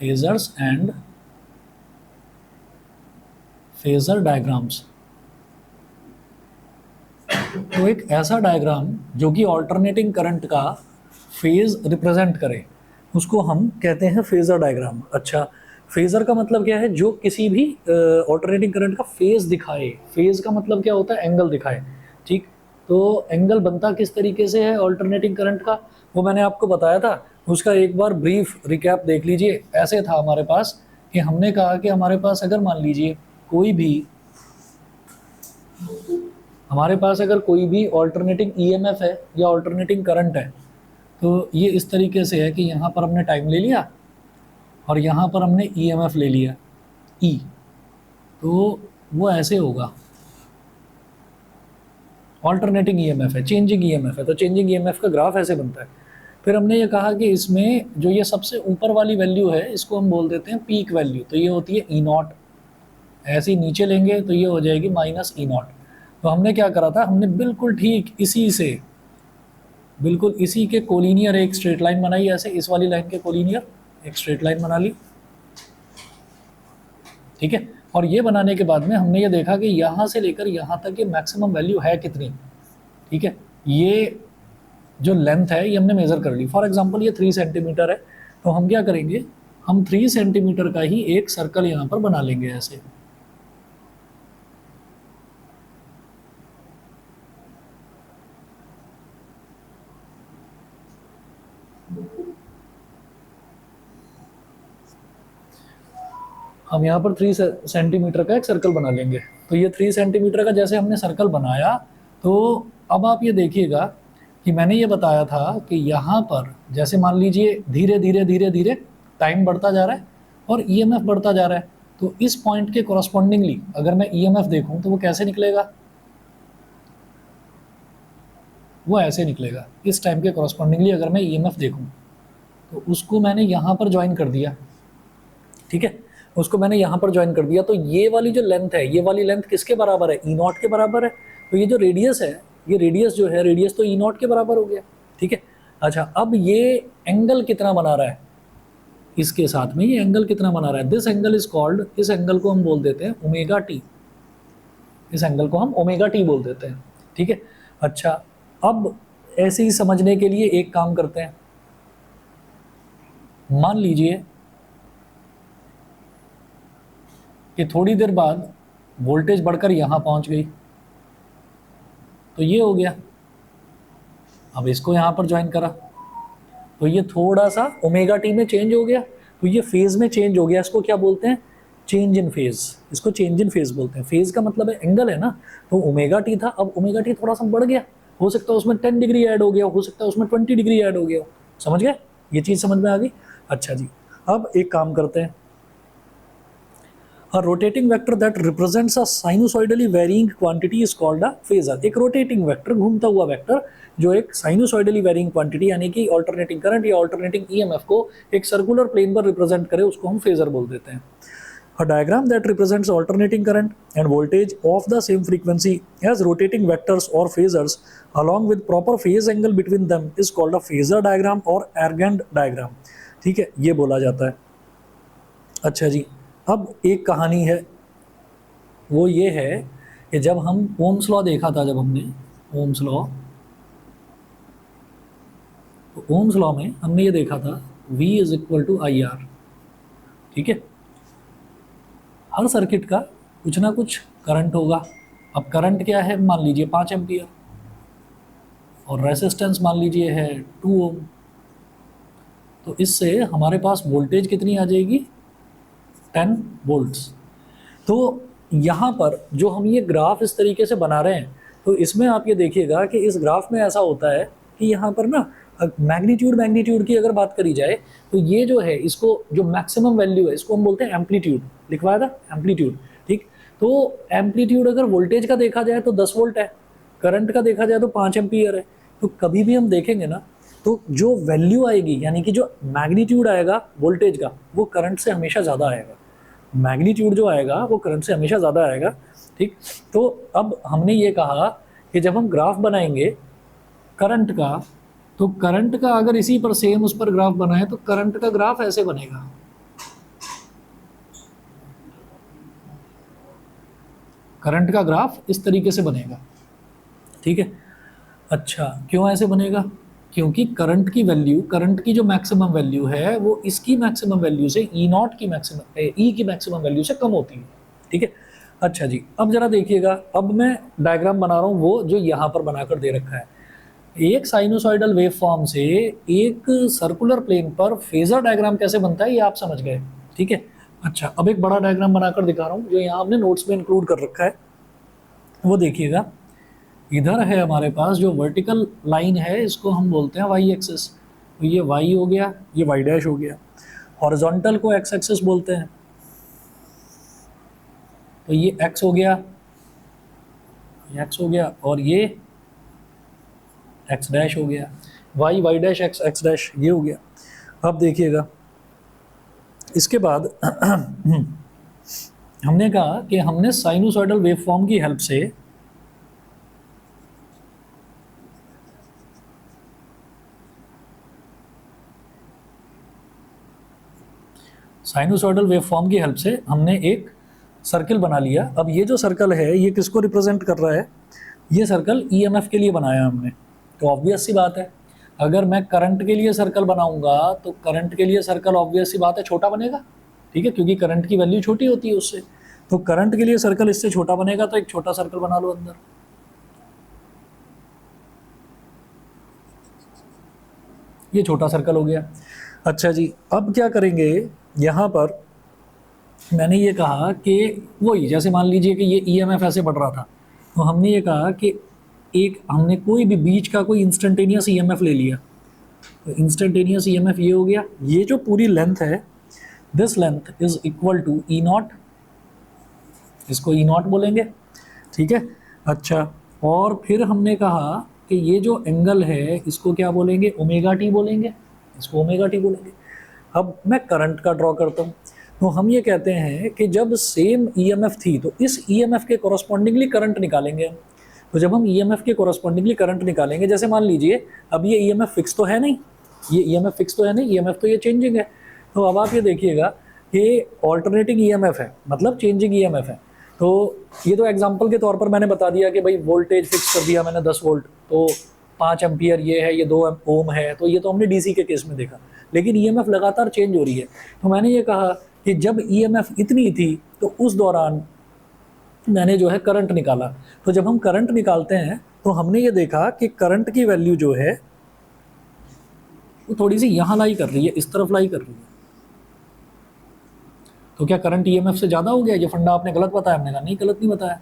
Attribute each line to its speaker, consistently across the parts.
Speaker 1: Phasors and phasor diagrams. तो एक ऐसा डायग्राम जो कि ऑल्टरनेटिंग करंट का फेज रिप्रेजेंट करे उसको हम कहते हैं फेजर डायग्राम। अच्छा, फेजर का मतलब क्या है? जो किसी भी ऑल्टरनेटिंग करंट का फेज दिखाए। फेज का मतलब क्या होता है? एंगल दिखाए। ठीक, तो एंगल बनता किस तरीके से है ऑल्टरनेटिंग करंट का, वो मैंने आपको बताया था। उसका एक बार ब्रीफ रिकैप देख लीजिए। ऐसे था हमारे पास कि हमने कहा कि हमारे पास अगर मान लीजिए कोई भी हमारे पास अगर कोई भी ऑल्टरनेटिंग ईएमएफ है या ऑल्टरनेटिंग करंट है, तो ये इस तरीके से है कि यहाँ पर हमने टाइम ले लिया और यहाँ पर हमने ईएमएफ ले लिया ई, तो वो ऐसे होगा। ऑल्टरनेटिंग ईएमएफ है, चेंजिंग ईएमएफ है, तो चेंजिंग ईएमएफ का ग्राफ ऐसे बनता है। फिर हमने ये कहा कि इसमें जो ये सबसे ऊपर वाली वैल्यू है इसको हम बोल देते हैं पीक वैल्यू, तो ये होती है ई नॉट। ऐसे ही नीचे लेंगे तो ये हो जाएगी माइनस ई नॉट। तो हमने क्या करा था, हमने बिल्कुल ठीक इसी से, बिल्कुल इसी के कोलिनियर एक स्ट्रेट लाइन बनाई, ऐसे इस वाली लाइन के कोलिनियर एक स्ट्रेट लाइन बना ली। ठीक है, और ये बनाने के बाद में हमने ये देखा कि यहाँ से लेकर यहाँ तक ये मैक्सिमम वैल्यू है कितनी। ठीक है, ये जो लेंथ है ये हमने मेज़र कर ली। फॉर एग्जांपल ये 3 सेंटीमीटर है, तो हम क्या करेंगे, हम 3 सेंटीमीटर का ही एक सर्कल यहाँ पर बना लेंगे ऐसे। हम यहाँ पर 3 सेंटीमीटर का एक सर्कल बना लेंगे। तो ये 3 सेंटीमीटर का जैसे हमने सर्कल बनाया, तो अब आप ये देखिएगा कि मैंने ये बताया था कि यहाँ पर जैसे मान लीजिए धीरे धीरे धीरे धीरे टाइम बढ़ता जा रहा है और ईएमएफ बढ़ता जा रहा है, तो इस पॉइंट के कॉरस्पॉन्डिंगली अगर मैं ईएमएफ देखूँ तो वो कैसे निकलेगा, वो ऐसे निकलेगा। इस टाइम के कॉरस्पॉन्डिंगली अगर मैं ईएमएफ देखूँ तो उसको मैंने यहाँ पर ज्वाइन कर दिया। ठीक है, उसको मैंने यहाँ पर ज्वाइन कर दिया, तो ये वाली जो लेंथ है, ये वाली लेंथ किसके बराबर है? ई नॉट के बराबर है। तो ये जो रेडियस है, ये रेडियस जो है, रेडियस तो ई नॉट के बराबर हो गया। ठीक है, अच्छा अब ये एंगल कितना बना रहा है इसके साथ में, ये एंगल कितना बना रहा है? दिस एंगल इज कॉल्ड, इस एंगल को हम बोल देते हैं ओमेगा टी। इस एंगल को हम ओमेगा टी बोल देते हैं। ठीक है, अच्छा अब ऐसे ही समझने के लिए एक काम करते हैं। मान लीजिए कि थोड़ी देर बाद वोल्टेज बढ़कर यहाँ पहुँच गई, तो ये हो गया। अब इसको यहाँ पर ज्वाइन करा तो ये थोड़ा सा ओमेगा टी में चेंज हो गया, तो ये फेज में चेंज हो गया। इसको क्या बोलते हैं? Change in phase. इसको चेंज इन फेज बोलते हैं। फेज का मतलब है एंगल है ना, तो ओमेगा टी था, अब ओमेगा टी थोड़ा सा बढ़ गया, हो सकता है उसमें 10 डिग्री ऐड हो गया, हो सकता है उसमें 20 डिग्री ऐड हो गया। समझ गए? ये चीज़ समझ में आ गई? अच्छा जी, अब एक काम करते हैं। A rotating vector that represents a sinusoidally varying quantity is called a phasor। एक rotating vector, घूमता हुआ वेक्टर जो एक sinusoidally varying quantity यानी कि alternating current या alternating EMF को एक circular plane पर represent करे, उसको हम phasor बोल देते हैं। A diagram that represents alternating current and voltage of the same frequency as rotating vectors or phasors along with proper phase angle between them is called a phasor diagram or Argand diagram। ठीक है, ये बोला जाता है। अच्छा जी, अब एक कहानी है, वो ये है कि जब हम ओम्स लॉ देखा था, जब हमने ओम्स लॉ, तो ओम्स लॉ में हमने ये देखा था V is equal to I R. ठीक है, हर सर्किट का कुछ ना कुछ करंट होगा। अब करंट क्या है? मान लीजिए 5 एम्पियर और रेसिस्टेंस मान लीजिए है 2 ओम। तो इससे हमारे पास वोल्टेज कितनी आ जाएगी? 10 वोल्ट्स। तो यहाँ पर जो हम ये ग्राफ इस तरीके से बना रहे हैं, तो इसमें आप ये देखिएगा कि इस ग्राफ में ऐसा होता है कि यहाँ पर ना मैग्नीट्यूड की अगर बात करी जाए, तो ये जो है, इसको जो मैक्सिमम वैल्यू है इसको हम बोलते हैं एम्पलीट्यूड। लिखवाया था एम्पलीट्यूड। ठीक, तो एम्पलीट्यूड अगर वोल्टेज का देखा जाए तो 10 वोल्ट है, करंट का देखा जाए तो 5 एम्पियर है। तो कभी भी हम देखेंगे ना, तो जो वैल्यू आएगी यानी कि जो मैग्नीट्यूड आएगा वोल्टेज का, वो करंट से हमेशा ज़्यादा आएगा। मैग्नीट्यूड जो आएगा वो करंट से हमेशा ज़्यादा आएगा। ठीक, तो अब हमने ये कहा कि जब हम ग्राफ बनाएंगे करंट का, तो करंट का अगर इसी पर सेम उस पर ग्राफ बनाए तो करंट का ग्राफ ऐसे बनेगा। करंट का ग्राफ इस तरीके से बनेगा, ठीक है। अच्छा, क्यों ऐसे बनेगा? क्योंकि करंट की वैल्यू, करंट की जो मैक्सिमम वैल्यू है वो इसकी मैक्सिमम वैल्यू से ई नॉट की मैक्सिमम, ई की मैक्सिमम वैल्यू से कम होती है, ठीक है। अच्छा जी, अब जरा देखिएगा, अब मैं डायग्राम बना रहा हूँ वो जो यहाँ पर बनाकर दे रखा है। एक साइनोसॉइडल वेव फॉर्म से एक सर्कुलर प्लेन पर फेजर डायग्राम कैसे बनता है ये आप समझ गए, ठीक है। अच्छा, अब एक बड़ा डायग्राम बनाकर दिखा रहा हूँ जो यहाँ हमने नोट्स में इंक्लूड कर रखा है, वो देखिएगा। इधर है हमारे पास जो वर्टिकल लाइन है, इसको हम बोलते हैं वाई एक्सिस, तो ये वाई हो गया, ये वाई डैश हो गया। हॉरिजॉन्टल को एक्स एक्सिस बोलते हैं, तो ये एक्स हो गया, ये एक्स हो गया, और ये एक्स डैश हो गया, y y dash x x dash, ये हो गया। अब देखिएगा, इसके बाद हमने कहा कि हमने साइनोसॉइडल वेवफॉर्म की हेल्प से साइनोसॉइडल वेवफॉर्म की हेल्प से हमने एक सर्कल बना लिया। अब ये जो सर्कल है ये किसको रिप्रेजेंट कर रहा है? ये सर्कल ईएमएफ के लिए बनाया हमने। तो ऑब्वियस सी बात है, अगर मैं करंट के लिए सर्कल बनाऊंगा तो करंट के लिए सर्कल ऑब्वियस सी बात है छोटा बनेगा, ठीक है, क्योंकि करंट की वैल्यू छोटी होती है उससे। तो करंट के लिए सर्कल इससे छोटा बनेगा, तो एक छोटा सर्कल बना लो अंदर। ये छोटा सर्कल हो गया। अच्छा जी, अब क्या करेंगे, यहाँ पर मैंने ये कहा कि वही, जैसे मान लीजिए कि ये ईएमएफ ऐसे बढ़ रहा था, तो हमने ये कहा कि एक हमने कोई भी बीच का कोई इंस्टेंटेनियस ईएमएफ ले लिया, तो इंस्टेंटेनियस ईएमएफ ये हो गया। ये जो पूरी लेंथ है, this length is equal to E naught, इसको ई नॉट बोलेंगे, ठीक है। अच्छा, और फिर हमने कहा कि ये जो एंगल है इसको क्या बोलेंगे? ओमेगा टी बोलेंगे, इसको ओमेगा टी बोलेंगे। अब मैं करंट का ड्रॉ करता हूँ, तो हम ये कहते हैं कि जब सेम ईएमएफ थी तो इस ईएमएफ के कॉरस्पॉन्डिंगली करंट निकालेंगे हम। तो जब हम ईएमएफ के कॉरस्पॉन्डिंगली करंट निकालेंगे, जैसे मान लीजिए अब ये ईएमएफ फिक्स तो है नहीं, ये ईएमएफ फिक्स तो है नहीं, ईएमएफ तो ये चेंजिंग है। तो अब आप ये देखिएगा कि ऑल्टरनेटिंग ईएमएफ है, मतलब चेंजिंग ईएमएफ है। तो ये तो एग्जांपल के तौर पर मैंने बता दिया कि भाई वोल्टेज फिक्स कर दिया मैंने 10 वोल्ट, तो 5 एम्पियर ये है, ये 2 ओम है, तो ये तो हमने डीसी के केस में देखा। लेकिन ईएमएफ लगातार चेंज हो रही है, तो मैंने ये कहा कि जब ईएमएफ इतनी थी तो उस दौरान मैंने जो है करंट निकाला। तो जब हम करंट निकालते हैं तो हमने ये देखा कि करंट की वैल्यू जो है वो थोड़ी सी यहाँ लाई कर रही है, इस तरफ लाई कर रही है। तो क्या करंट ईएमएफ से ज़्यादा हो गया? ये फंडा आपने गलत बताया। हमने कहा नहीं, गलत नहीं बताया,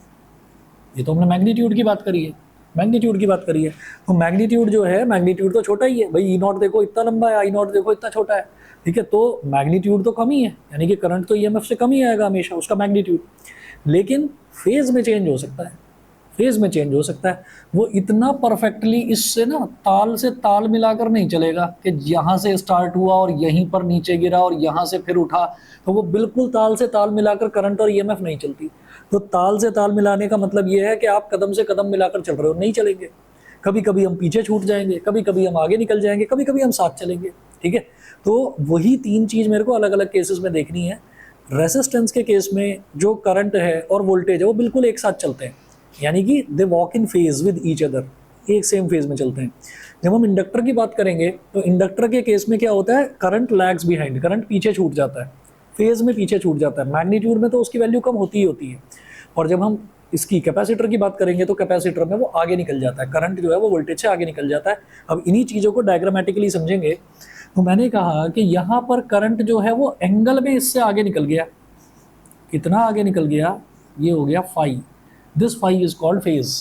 Speaker 1: ये तो हमने मैग्नीट्यूड की बात करी है, मैग्नीट्यूड की बात करी है। तो मैग्नीट्यूड जो है, मैग्नीट्यूड तो छोटा ही है भाई, ई नॉट देखो इतना लंबा है, आई नॉट देखो इतना छोटा है, ठीक है। तो मैग्नीट्यूड तो कम ही है, यानी कि करंट तो ईएमएफ से कम ही आएगा हमेशा उसका मैग्नीट्यूड, लेकिन फेज में चेंज हो सकता है, फेज में चेंज हो सकता है। वो इतना परफेक्टली इससे ना ताल से ताल मिलाकर नहीं चलेगा कि यहाँ से स्टार्ट हुआ और यहीं पर नीचे गिरा और यहाँ से फिर उठा, तो वो बिल्कुल ताल से ताल मिलाकर करंट और ईएमएफ नहीं चलती। तो ताल से ताल मिलाने का मतलब ये है कि आप कदम से कदम मिलाकर चल रहे हो, नहीं चलेंगे। कभी कभी हम पीछे छूट जाएंगे, कभी कभी हम आगे निकल जाएंगे, कभी कभी हम साथ चलेंगे, ठीक है। तो वही तीन चीज़ मेरे को अलग अलग केसेस में देखनी है। रेसिस्टेंस के केस में जो करंट है और वोल्टेज है वो बिल्कुल एक साथ चलते हैं, यानी कि they walk in phase with each other, एक सेम फेज में चलते हैं। जब हम इंडक्टर की बात करेंगे तो इंडक्टर के केस में क्या होता है? करंट लैग्स बिहाइंड, करंट पीछे छूट जाता है, फेज में पीछे छूट जाता है। मैग्नीट्यूड में तो उसकी वैल्यू कम होती ही होती है। और जब हम इसकी कैपेसिटर की बात करेंगे तो कैपेसिटर में वो आगे निकल जाता है, करंट जो है वो वोल्टेज से आगे निकल जाता है। अब इन्हीं चीज़ों को डायग्रामेटिकली समझेंगे। तो मैंने कहा कि यहाँ पर करंट जो है वो एंगल में इससे आगे निकल गया, कितना आगे निकल गया? ये हो गया phi. This phi is called phase,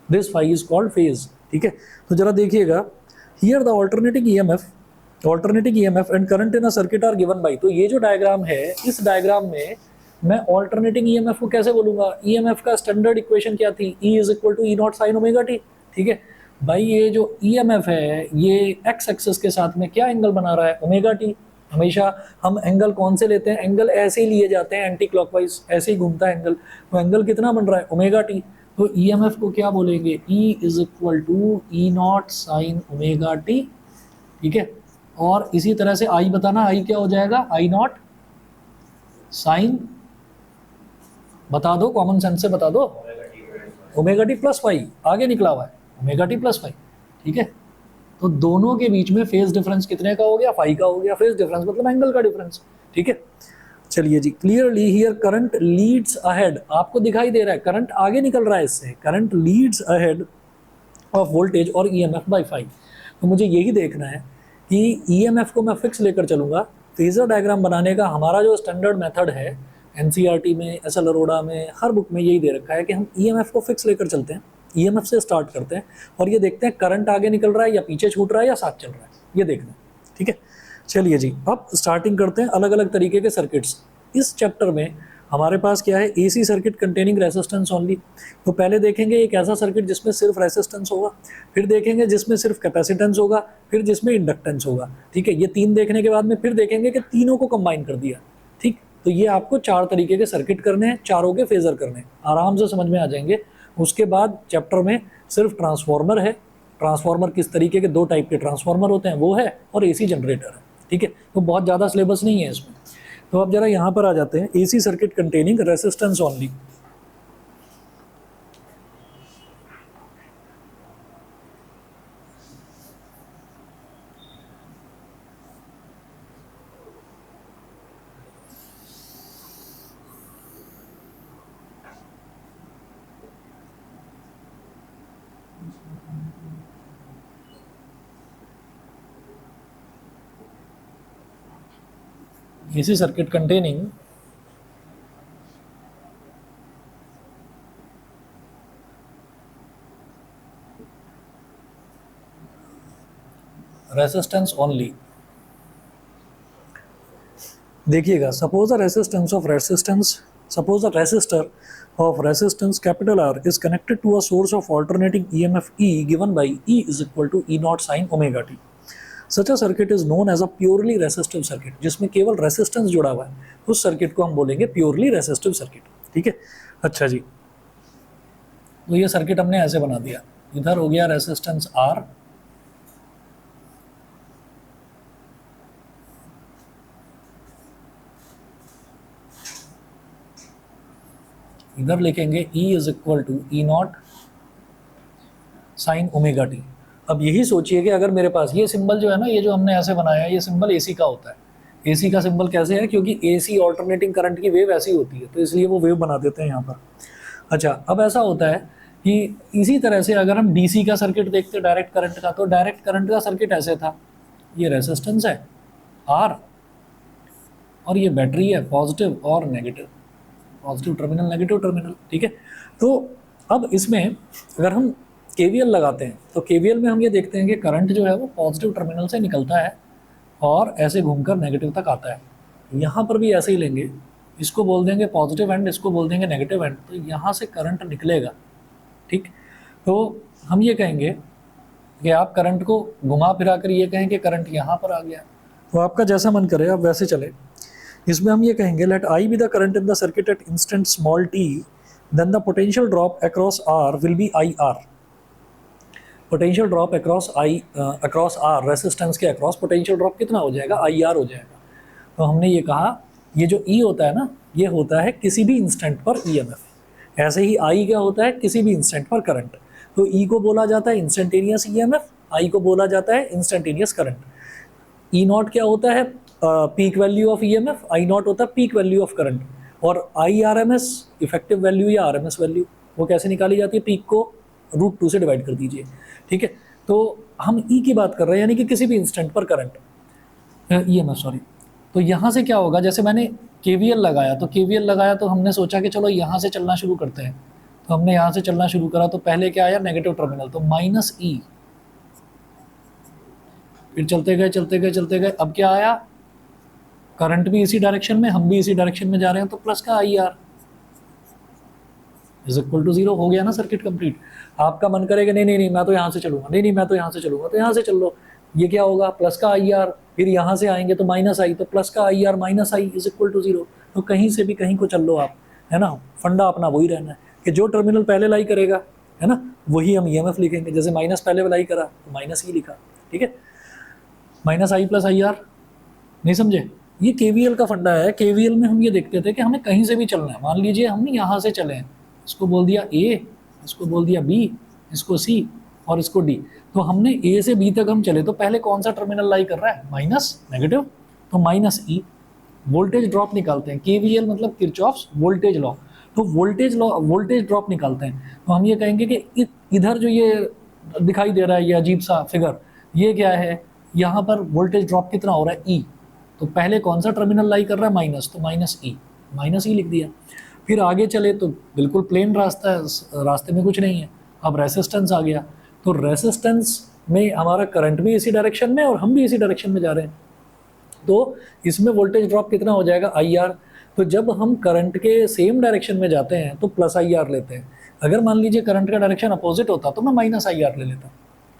Speaker 1: this phi is called phase, ठीक है। तो जरा देखिएगा, here the alternating EMF and current in a circuit are given by. तो ये जो डायग्राम है, इस डायग्राम में मैं ऑल्टरनेटिंग ईएमएफ को कैसे बोलूंगा? ईएमएफ का स्टैंडर्ड इक्वेशन क्या थी? E is equal to E naught sine omega T, ठीक है भाई। ये जो ईएमएफ है ये एक्स एक्सिस के साथ में क्या एंगल बना रहा है? Omega T. हमेशा हम एंगल कौन से लेते हैं? एंगल ऐसे ही लिए जाते हैं, एंटी क्लॉकवाइज ऐसे ही घूमता है एंगल। तो एंगल कितना बन रहा है? Omega T. तो ईएमएफ को क्या बोलेंगे? E is equal to E naught sine omega T, ठीक है। और इसी तरह से आई बताना, आई क्या हो जाएगा? आई नॉट साइन बता दो, कॉमन सेंस से बता दो। ओमेगा टी प्लस फाई आगे निकला हुआ है, ओमेगा टी प्लस फाई, ठीक है। तो दोनों के बीच में फेज डिफरेंस कितने का हो गया, फाई का हो गया। फेज डिफरेंस मतलब एंगल का डिफरेंस, ठीक है। चलिए जी, clearly here current leads ahead, आपको दिखाई दे रहा है करंट आगे निकल रहा है इससे, current leads ahead of voltage और ईएमएफ बाय फाई। तो मुझे यही देखना है कि ईएमएफ को मैं फिक्स लेकर चलूंगा। फेजर डायग्राम बनाने का हमारा जो स्टैंडर्ड मेथड है एनसीईआरटी में, एसएल अरोड़ा में, हर बुक में यही दे रखा है कि हम ईएमएफ को फिक्स लेकर चलते हैं, ईएमएफ से स्टार्ट करते हैं और ये देखते हैं करंट आगे निकल रहा है या पीछे छूट रहा है या साथ चल रहा है, ये देखना है, ठीक है। चलिए जी, अब स्टार्टिंग करते हैं अलग अलग तरीके के सर्किट्स। इस चैप्टर में हमारे पास क्या है, AC circuit containing resistance only. तो पहले देखेंगे एक ऐसा सर्किट जिसमें सिर्फ रेसिस्टेंस होगा, फिर देखेंगे जिसमें सिर्फ कैपेसिटेंस होगा, फिर जिसमें इंडक्टेंस होगा, ठीक है। ये तीन देखने के बाद में फिर देखेंगे कि तीनों को कंबाइन कर दिया, ठीक। तो ये आपको 4 तरीके के सर्किट करने हैं, चारों के फेजर करने हैं, आराम से समझ में आ जाएंगे। उसके बाद चैप्टर में सिर्फ ट्रांसफार्मर है, ट्रांसफार्मर किस तरीके के, 2 टाइप के ट्रांसफार्मर होते हैं वो है, और एसी जनरेटर है, ठीक है। तो बहुत ज़्यादा सिलेबस नहीं है इसमें। तो अब जरा यहाँ पर आ जाते हैं, AC circuit containing resistance only. AC circuit containing resistance only। देखिएगा, suppose a resistance of resistance, suppose a resistor of resistance capital R is connected to a source of alternating EMF E given by E is equal to E naught sin omega t। Such a circuit is known as a purely resistive circuit, जिसमें केवल resistance जुड़ा हुआ है, उस circuit को हम बोलेंगे purely resistive circuit, ठीक है। अच्छा जी, तो ये सर्किट हमने ऐसे बना दिया, इधर हो गया रेसिस्टेंस R, इधर लिखेंगे E is equal to E naught sine omega T. अब यही सोचिए कि अगर मेरे पास ये सिंबल जो है ना, ये जो हमने ऐसे बनाया है, ये सिंबल एसी का होता है। एसी का सिंबल कैसे है, क्योंकि एसी ऑल्टरनेटिंग करंट की वेव ऐसी होती है, तो इसलिए वो वेव बना देते हैं यहाँ पर। अच्छा, अब ऐसा होता है कि इसी तरह से अगर हम डीसी का सर्किट देखते डायरेक्ट करंट का, तो डायरेक्ट करंट का सर्किट ऐसे था, ये रेसिस्टेंस है आर और ये बैटरी है, पॉजिटिव और negative, positive terminal negative terminal, ठीक है। तो अब इसमें अगर हम केवीएल लगाते हैं, तो केवीएल में हम ये देखते हैं कि करंट जो है वो पॉजिटिव टर्मिनल से निकलता है और ऐसे घूमकर नेगेटिव तक आता है। यहाँ पर भी ऐसे ही लेंगे, इसको बोल देंगे पॉजिटिव एंड, इसको बोल देंगे नेगेटिव एंड, तो यहाँ से करंट निकलेगा, ठीक। तो हम ये कहेंगे कि आप करंट को घुमा फिरा कर ये कहें कि करंट यहाँ पर आ गया, तो आपका जैसा मन करे आप वैसे चले। इसमें हम ये कहेंगे let I be the current in the circuit at instant small t, then the potential drop across R will be I R. Potential drop across R, resistance के अक्रॉस पोटेंशियल ड्रॉप कितना हो जाएगा, आई आर हो जाएगा। तो हमने ये कहा, ये जो ई होता है ना, ये होता है किसी भी इंस्टेंट पर ईएमएफ। ऐसे ही आई क्या होता है, किसी भी इंस्टेंट पर करंट। तो ई को बोला जाता है इंस्टेंटेनियस ईएमएफ, आई को बोला जाता है इंस्टेंटेनियस करंट। ई नॉट क्या होता है, peak value of EMF, I naught होता है पीक वैल्यू ऑफ करंट, और I R M S effective value या आर एम एस वैल्यू, वो कैसे निकाली जाती है, पीक को √2 से डिवाइड कर दीजिए, ठीक है। तो हम ई की बात कर रहे हैं, यानी कि किसी भी इंस्टेंट पर करंट ईएमएफ, सॉरी। तो यहाँ से क्या होगा, जैसे मैंने केवीएल लगाया, तो केवीएल लगाया तो हमने सोचा कि चलो यहाँ से चलना शुरू करते हैं, तो हमने यहाँ से चलना शुरू करा, तो पहले क्या आया, नेगेटिव टर्मिनल, तो माइनस ई, फिर चलते गए चलते गए चलते गए, अब क्या आया, करंट भी इसी डायरेक्शन में, हम भी इसी डायरेक्शन में जा रहे हैं, तो प्लस का I R is equal to 0 हो गया ना, सर्किट कंप्लीट। आपका मन करेगा नहीं नहीं नहीं मैं तो यहाँ से चलूंगा, नहीं नहीं मैं तो यहाँ से चलूंगा, तो यहाँ से चल लो। ये क्या होगा, प्लस का आई आर, फिर यहाँ से आएंगे तो माइनस आई, तो प्लस का I R minus I is equal to 0। तो कहीं से भी कहीं को चल लो आप, है ना। फंडा अपना वही रहना है कि जो टर्मिनल पहले लाई करेगा, है ना, वही हम ईएमएफ लिखेंगे। जैसे माइनस पहले लाई करा तो माइनस ही लिखा, ठीक है, minus I plus I R, नहीं समझे। ये केवीएल का फंडा है। केवीएल में हम ये देखते थे कि हमें कहीं से भी चलना है। मान लीजिए हमने यहाँ से चले हैं, इसको बोल दिया ए, इसको बोल दिया बी, इसको सी और इसको डी। तो हमने ए से बी तक हम चले तो पहले कौन सा टर्मिनल लाई कर रहा है, माइनस, नेगेटिव, तो माइनस ई। वोल्टेज ड्रॉप निकालते हैं, केवीएल मतलब किरचॉफ्स वोल्टेज लॉ। तो वोल्टेज ड्रॉप निकालते हैं। तो हम ये कहेंगे कि इधर जो ये दिखाई दे रहा है ये अजीब सा फिगर, ये क्या है, यहाँ पर वोल्टेज ड्रॉप कितना हो रहा है, ई। तो पहले कौन सा टर्मिनल लाई कर रहा है, माइनस, तो माइनस ई लिख दिया। फिर आगे चले तो बिल्कुल प्लेन रास्ता है, रास्ते में कुछ नहीं है। अब रेसिस्टेंस आ गया, तो रेसिस्टेंस में हमारा करंट भी इसी डायरेक्शन में और हम भी इसी डायरेक्शन में जा रहे हैं। तो इसमें वोल्टेज ड्रॉप कितना हो जाएगा, आई आर। तो जब हम करंट के सेम डायरेक्शन में जाते हैं तो प्लस आई आर लेते हैं। अगर मान लीजिए करंट का डायरेक्शन अपोजिट होता तो मैं माइनस आई आर ले लेता।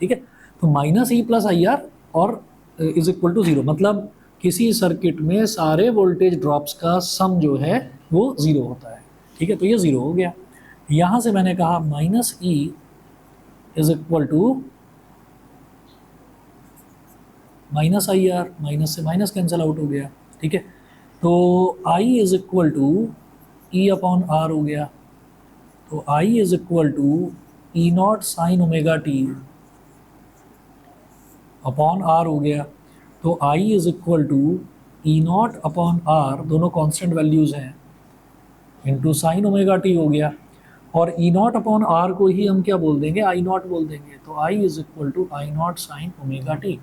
Speaker 1: ठीक है, तो minus E plus I R और इज इक्वल टू जीरो। मतलब किसी सर्किट में सारे वोल्टेज ड्रॉप्स का सम जो है वो जीरो होता है। ठीक है, तो ये जीरो हो गया। यहाँ से मैंने कहा minus E is equal to minus I R, minus से माइनस कैंसिल आउट हो गया। ठीक है, तो I is equal to E upon R हो गया। तो I is equal to E naught sine omega t upon R हो गया। तो I is equal to E naught upon R, दोनों कांस्टेंट वैल्यूज़ हैं, इंटू साइन ओमेगा टी हो गया। और ई नॉट अपॉन आर को ही हम क्या बोल देंगे, आई नॉट बोल देंगे। तो I is equal to I naught sine omega T.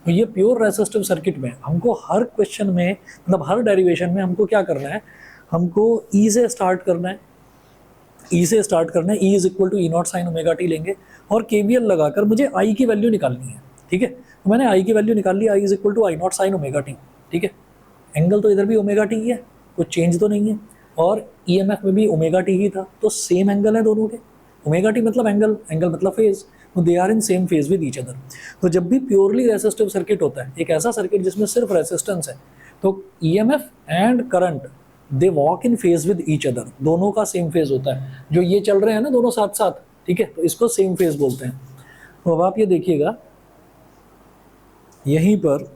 Speaker 1: तो ये प्योर रेसिस्टिव सर्किट में हमको हर क्वेश्चन में, मतलब हर डेरिवेशन में हमको क्या करना है, हमको ई से स्टार्ट करना है, ई से स्टार्ट करना है। E is equal to E naught sine omega t लेंगे और केवीएल लगाकर मुझे आई की वैल्यू निकालनी है। ठीक है, तो मैंने आई की वैल्यू निकाल ली, I is equal to I naught sine omega T. ठीक है, एंगल तो इधर भी ओमेगा टी ही है, कुछ चेंज तो नहीं है, और ईएमएफ में भी ओमेगा टी ही था, तो सेम एंगल है दोनों के। ओमेगा टी मतलब एंगल, एंगल मतलब फेज, तो they are in same phase with each other. तो जब भी प्योरली रेसिस्टिव सर्किट होता है, एक ऐसा सर्किट जिसमें सिर्फ रेसिस्टेंस है, तो EMF and current they walk in phase with each other, दोनों का सेम फेज होता है। जो ये चल रहे हैं ना दोनों साथ साथ, ठीक है, तो इसको सेम फेज बोलते हैं। तो अब आप ये देखिएगा यहीं पर,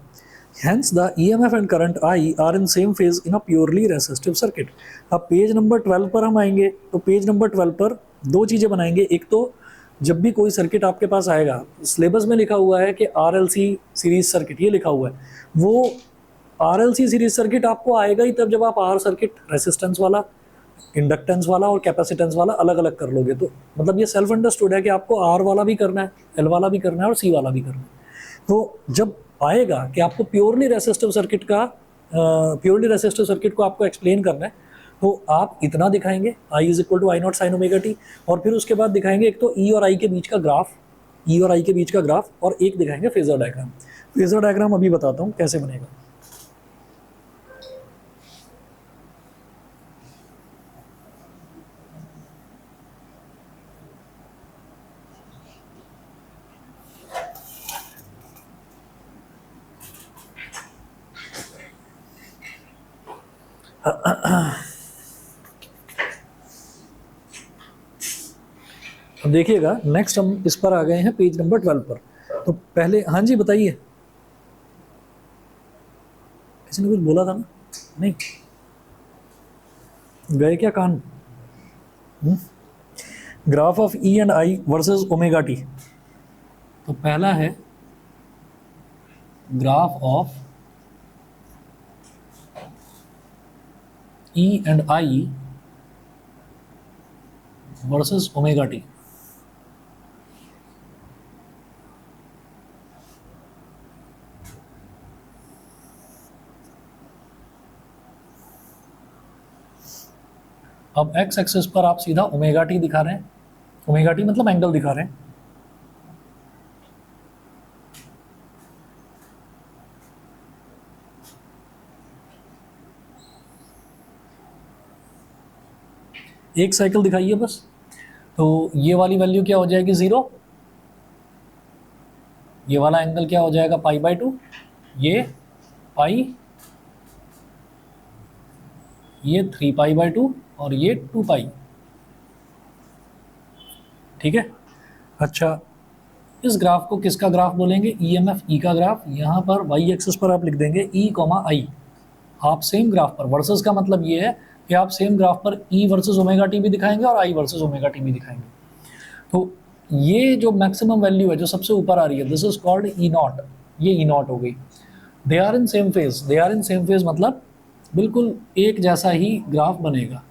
Speaker 1: hence the EMF and current I are in same phase in a purely resistive circuit। अब पेज नंबर 12 पर हम आएंगे, तो पेज नंबर 12 पर दो चीज़ें बनाएंगे। एक तो जब भी कोई सर्किट आपके पास आएगा, सिलेबस में लिखा हुआ है कि RLC सीरीज सर्किट, ये लिखा हुआ है, वो RLC सीरीज सर्किट आपको आएगा ही तब जब आप R सर्किट रेसिस्टेंस वाला, इंडक्टेंस वाला और कैपेसिटेंस वाला अलग अलग कर लोगे। तो मतलब ये सेल्फ अंडरस्टूड है कि आपको R वाला भी करना है, L वाला भी करना है और C वाला भी करना है। तो जब आएगा कि आपको प्योरली रेसिस्टिव सर्किट को आपको एक्सप्लेन करना है, तो आप इतना दिखाएंगे I is equal to I naught sine omega t, और फिर उसके बाद दिखाएंगे एक तो E और I के बीच का ग्राफ, E और I के बीच का ग्राफ, और एक दिखाएंगे फेजर डायग्राम। फेजर डायग्राम अभी बताता हूँ कैसे बनेगा। अब देखिएगा नेक्स्ट हम इस पर आ गए हैं पेज नंबर 12 पर। तो पहले, हाँ जी बताइए, किसी ने कुछ बोला था ना, नहीं गए क्या कान? Graph of E and I versus omega T. तो पहला है graph of E and I versus omega T. अब एक्स एक्सिस पर आप सीधा ओमेगा टी दिखा रहे हैं, ओमेगा टी मतलब एंगल दिखा रहे हैं। एक साइकिल दिखाइए बस। तो ये वाली वैल्यू क्या हो जाएगी, 0। ये वाला एंगल क्या हो जाएगा, π/2। ये पाई, ये 3π/2 और ये 2π। ठीक है, अच्छा इस ग्राफ को किसका ग्राफ बोलेंगे, ईएमएफ ई का ग्राफ। यहाँ पर वाई एक्सिस पर आप लिख देंगे ई, आई। आप सेम ग्राफ पर, वर्सेस का मतलब ये है कि आप सेम ग्राफ पर ई वर्सेस ओमेगा टी भी दिखाएंगे और आई वर्सेस ओमेगा टी भी दिखाएंगे। तो ये जो मैक्सिमम वैल्यू है जो सबसे ऊपर आ रही है, this is called E naught, ये ई नॉट हो गई। They are in same phase, they are in same phase मतलब बिल्कुल एक जैसा ही ग्राफ बनेगा।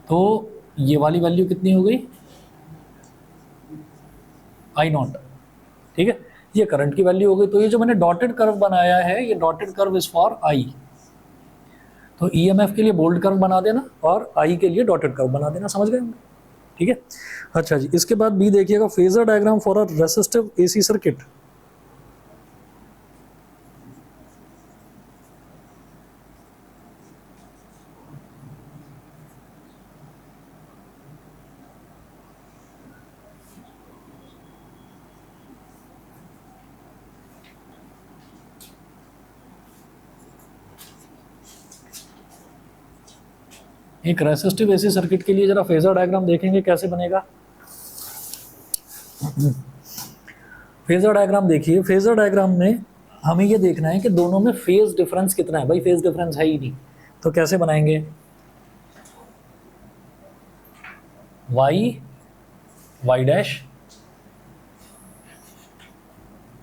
Speaker 1: तो ये वाली वैल्यू कितनी हो गई, आई नॉट, ठीक है, ये करंट की वैल्यू हो गई। तो ये जो मैंने डॉटेड कर्व बनाया है, ये dotted curve is for I. तो ईएमएफ के लिए बोल्ड कर्व बना देना और आई के लिए डॉटेड कर्व बना देना, समझ गए, ठीक है। अच्छा जी, इसके बाद बी देखिएगा, phasor diagram for a resistive AC circuit. एक रेसिस्टिव एसी सर्किट के लिए जरा फेजर डायग्राम देखेंगे कैसे बनेगा। फेजर डायग्राम देखिए, फेजर डायग्राम में हमें ये देखना है कि दोनों में फेज डिफरेंस कितना है। भाई फेज डिफरेंस है ही नहीं, तो कैसे बनाएंगे, y डैश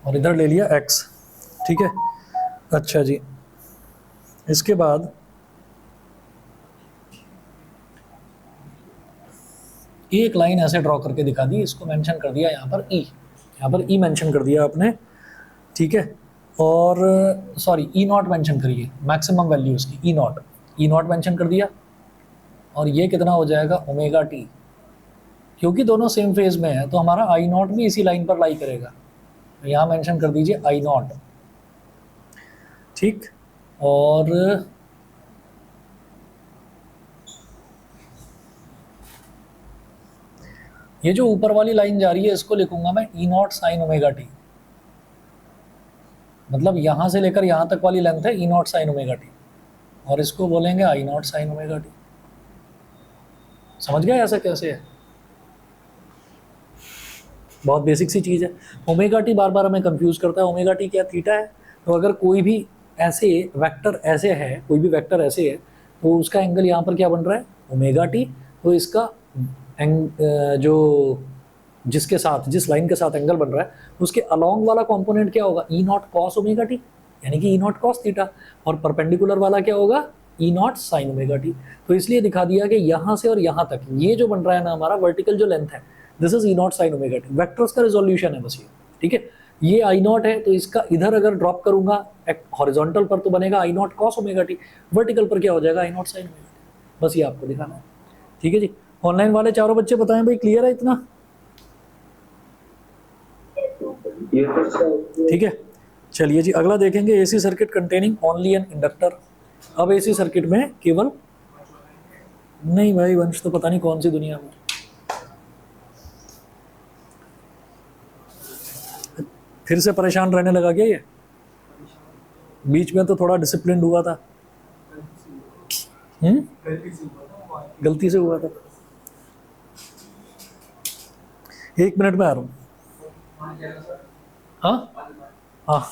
Speaker 1: और इधर ले लिया x, ठीक है। अच्छा जी, इसके बाद एक लाइन ऐसे ड्रॉ करके दिखा दी, इसको मेंशन कर दिया यहाँ पर ई, यहाँ पर ई मेंशन कर दिया आपने, ठीक है। और सॉरी ई नॉट मेंशन करिए, मैक्सिमम वैल्यू उसकी ई नॉट मेंशन कर दिया। और ये कितना हो जाएगा, ओमेगा टी, क्योंकि दोनों सेम फेज में है तो हमारा आई नॉट भी इसी लाइन पर लाई करेगा। तो यहाँ मेंशन कर दीजिए आई नॉट, ठीक। और ये जो ऊपर वाली लाइन जा रही है इसको लिखूंगा मैं ई नॉट साइन ओमेगा टी, मतलब यहां से लेकर यहां तक वाली लेंथ है ई नॉट साइन ओमेगा टी, और इसको बोलेंगे आई नॉट साइन ओमेगा टी। समझ गए ऐसा कैसे है, बहुत बेसिक सी चीज़ है। ओमेगा टी बार बार हमें कंफ्यूज करता है, ओमेगा टी क्या, थीटा है। तो अगर कोई भी ऐसे वेक्टर ऐसे है, कोई भी वेक्टर ऐसे है, तो उसका एंगल यहाँ पर क्या बन रहा है, ओमेगा टी। तो इसका जो जिसके साथ, जिस लाइन के साथ एंगल बन रहा है उसके अलोंग वाला कंपोनेंट क्या होगा, ई नॉट कॉस ओमेगा टी, यानी कि ई नॉट कॉस थीटा। और परपेंडिकुलर वाला क्या होगा, ई नॉट साइन ओमेगा टी। तो इसलिए दिखा दिया कि यहाँ से और यहाँ तक ये जो बन रहा है ना हमारा वर्टिकल जो लेंथ है, this is E naught sine omega T. Vectors का रिजोल्यूशन है बस ये, ठीक है। ये आई नॉट है, तो इसका इधर अगर ड्रॉप करूंगा हॉरिजॉन्टल पर तो बनेगा I naught cos omega T, vertical पर क्या हो जाएगा, I naught sine omega T. बस ये आपको दिखाना है, ठीक है जी। ऑनलाइन वाले चारों बच्चे बताएं भाई, क्लियर है इतना, ठीक है। चलिए जी, अगला देखेंगे, AC circuit containing only an inductor. अब एसी सर्किट में केवल, नहीं भाई वंश तो पता नहीं कौन सी दुनिया में, फिर से परेशान रहने लगा क्या ये, बीच में तो थोड़ा डिसिप्लिन हुआ था, गलती से हुआ था। 1 मिनट में आ रहा हूँ, हाँ हाँ।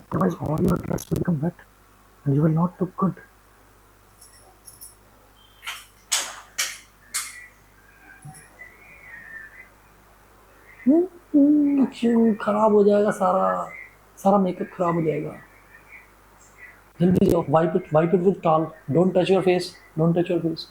Speaker 1: Otherwise, all your dress will become wet and you will not look good. क्यों खराब हो जाएगा, सारा सारा मेकअप खराब हो जाएगा। जल्दी जाओ, wipe it with towel, don't touch your face, don't touch your face.